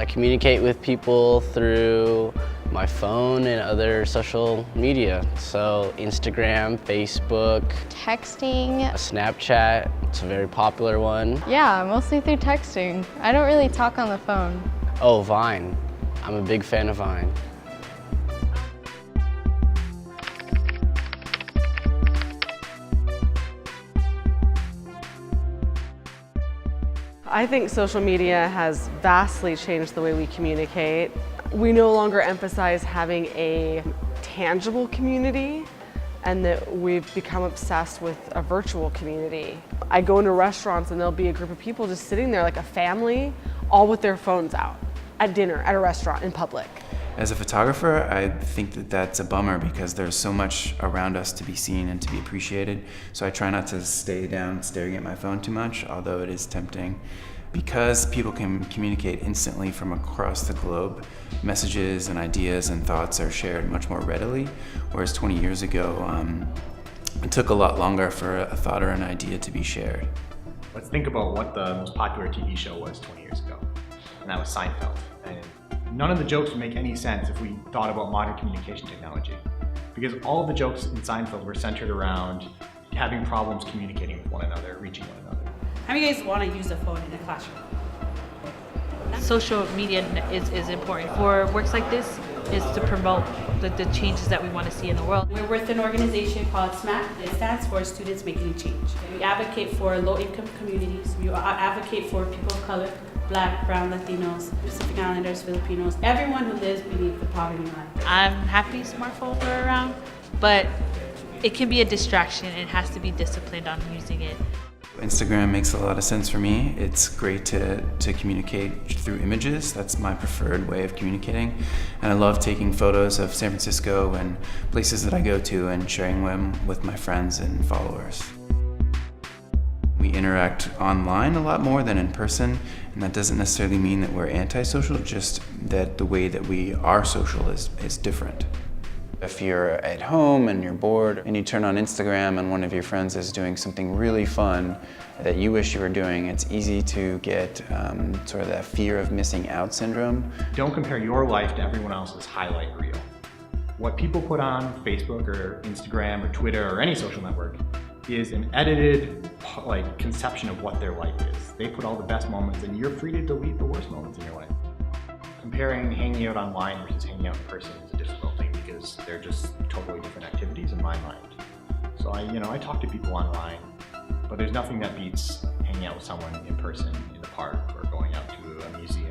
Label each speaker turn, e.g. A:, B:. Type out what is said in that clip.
A: I communicate with people through my phone and other social media. So Instagram, Facebook,
B: Texting.
A: Snapchat, it's a very popular one.
B: Yeah, mostly through texting. I don't really talk on the phone.
A: Oh, Vine. I'm a big fan of Vine.
C: I think social media has vastly changed the way we communicate. We no longer emphasize having a tangible community and that we've become obsessed with a virtual community. I go into restaurants and there'll be a group of people just sitting there like a family, all with their phones out at dinner, at a restaurant, in public.
D: As a photographer, I think that that's a bummer because there's so much around us to be seen and to be appreciated. So I try not to stay down staring at my phone too much, although it is tempting. Because people can communicate instantly from across the globe, messages and ideas and thoughts are shared much more readily, whereas 20 years ago, it took a lot longer for a thought or an idea to be shared.
E: Let's think about what the most popular TV show was 20 years ago, and that was Seinfeld. And none of the jokes would make any sense if we thought about modern communication technology, because all of the jokes in Seinfeld were centered around having problems communicating with one another, reaching one another.
F: How many of you guys want to use a phone in a classroom?
G: Social media is important for works like this, is to promote the changes that we want to see in the world.
F: We're with an organization called SMAC. It stands for Students Making Change. We advocate for low-income communities. We advocate for people of color, Black, Brown, Latinos, Pacific Islanders, Filipinos, everyone who lives beneath the poverty line.
G: I'm happy smartphones are around, but it can be a distraction and has to be disciplined on using it.
D: Instagram makes a lot of sense for me. It's great to communicate through images. That's my preferred way of communicating. And I love taking photos of San Francisco and places that I go to and sharing them with my friends and followers. We interact online a lot more than in person, and that doesn't necessarily mean that we're antisocial, just that the way that we are social is different. If you're at home and you're bored and you turn on Instagram and one of your friends is doing something really fun that you wish you were doing, it's easy to get sort of that fear of missing out syndrome.
E: Don't compare your life to everyone else's highlight reel. What people put on Facebook or Instagram or Twitter or any social network is an edited conception of what their life is. They put all the best moments and you're free to delete the worst moments in your life. Comparing hanging out online versus hanging out in person is a difficult thing because they're just totally different activities in my mind. So I talk to people online, but there's nothing that beats hanging out with someone in person in the park or going out to a museum